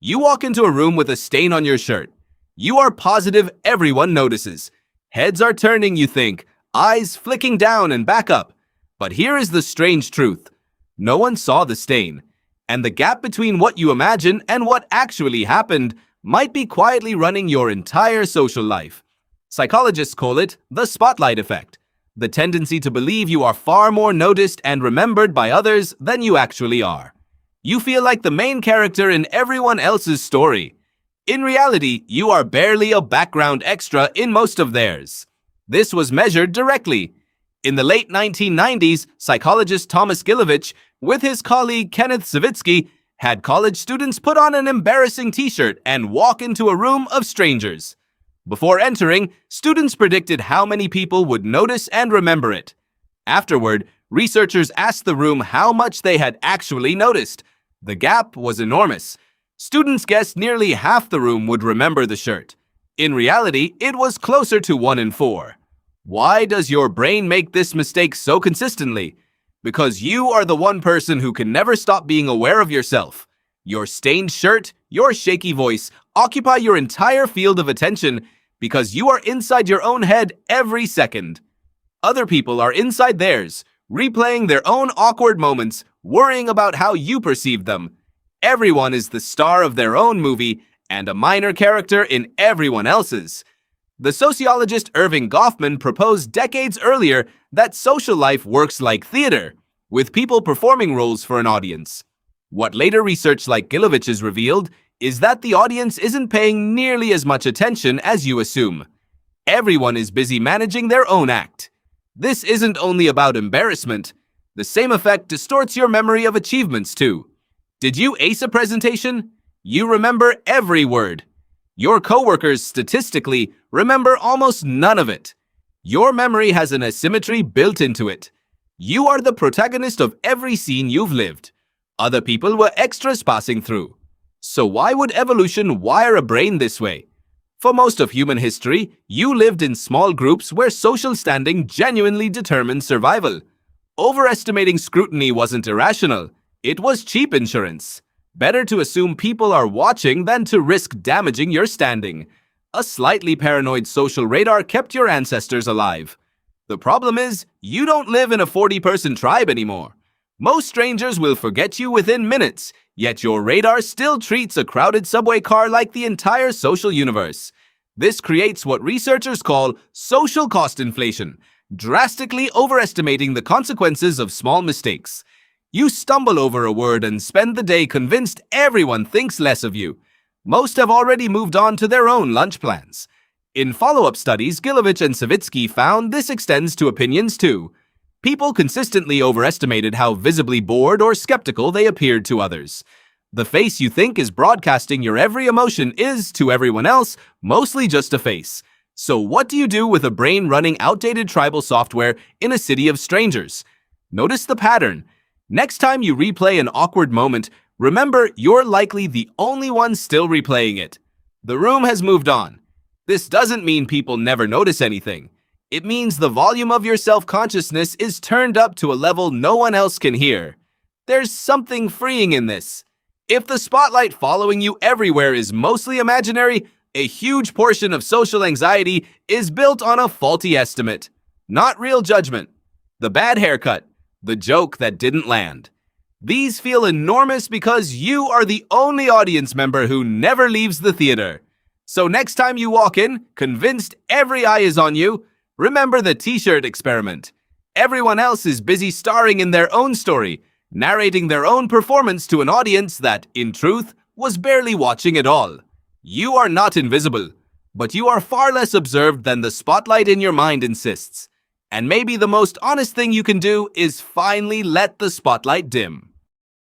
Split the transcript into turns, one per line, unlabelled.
You walk into a room with a stain on your shirt. You are positive everyone notices. Heads are turning, you think, eyes flicking down and back up. But here is the strange truth. No one saw the stain. And the gap between what you imagine and what actually happened might be quietly running your entire social life. Psychologists call it the spotlight effect, the tendency to believe you are far more noticed and remembered by others than you actually are. You feel like the main character in everyone else's story. In reality, you are barely a background extra in most of theirs. This was measured directly. In the late 1990s, psychologist Thomas Gilovich, with his colleague Kenneth Savitsky, had college students put on an embarrassing t-shirt and walk into a room of strangers. Before entering, students predicted how many people would notice and remember it. Afterward, researchers asked the room how much they had actually noticed. The gap was enormous. Students guessed nearly half the room would remember the shirt. In reality, it was closer to 1 in 4. Why does your brain make this mistake so consistently? Because you are the one person who can never stop being aware of yourself. Your stained shirt, your shaky voice occupy your entire field of attention because you are inside your own head every second. Other people are inside theirs, replaying their own awkward moments, worrying about how you perceive them. Everyone is the star of their own movie and a minor character in everyone else's. The sociologist Erving Goffman proposed decades earlier that social life works like theater, with people performing roles for an audience. What later research like Gilovich's revealed is that the audience isn't paying nearly as much attention as you assume. Everyone is busy managing their own act. This isn't only about embarrassment. The same effect distorts your memory of achievements too. Did you ace a presentation? You remember every word. Your coworkers statistically remember almost none of it. Your memory has an asymmetry built into it. You are the protagonist of every scene you've lived. Other people were extras passing through. So why would evolution wire a brain this way? For most of human history, you lived in small groups where social standing genuinely determined survival. Overestimating scrutiny wasn't irrational. It was cheap insurance. Better to assume people are watching than to risk damaging your standing. A slightly paranoid social radar kept your ancestors alive. The problem is, you don't live in a 40-person tribe anymore. Most strangers will forget you within minutes, yet your radar still treats a crowded subway car like the entire social universe. This creates what researchers call social cost inflation, drastically overestimating the consequences of small mistakes. You stumble over a word and spend the day convinced everyone thinks less of you. Most have already moved on to their own lunch plans. In follow-up studies, Gilovich and Savitsky found this extends to opinions too. People consistently overestimated how visibly bored or skeptical they appeared to others. The face you think is broadcasting your every emotion is, to everyone else, mostly just a face. So what do you do with a brain running outdated tribal software in a city of strangers? Notice the pattern. Next time you replay an awkward moment, remember you're likely the only one still replaying it. The room has moved on. This doesn't mean people never notice anything. It means the volume of your self-consciousness is turned up to a level no one else can hear. There's something freeing in this. If the spotlight following you everywhere is mostly imaginary, a huge portion of social anxiety is built on a faulty estimate, not real judgment. The bad haircut, the joke that didn't land. These feel enormous because you are the only audience member who never leaves the theater. So next time you walk in, convinced every eye is on you, remember the t-shirt experiment. Everyone else is busy starring in their own story, narrating their own performance to an audience that, in truth, was barely watching at all. You are not invisible, but you are far less observed than the spotlight in your mind insists. And maybe the most honest thing you can do is finally let the spotlight dim.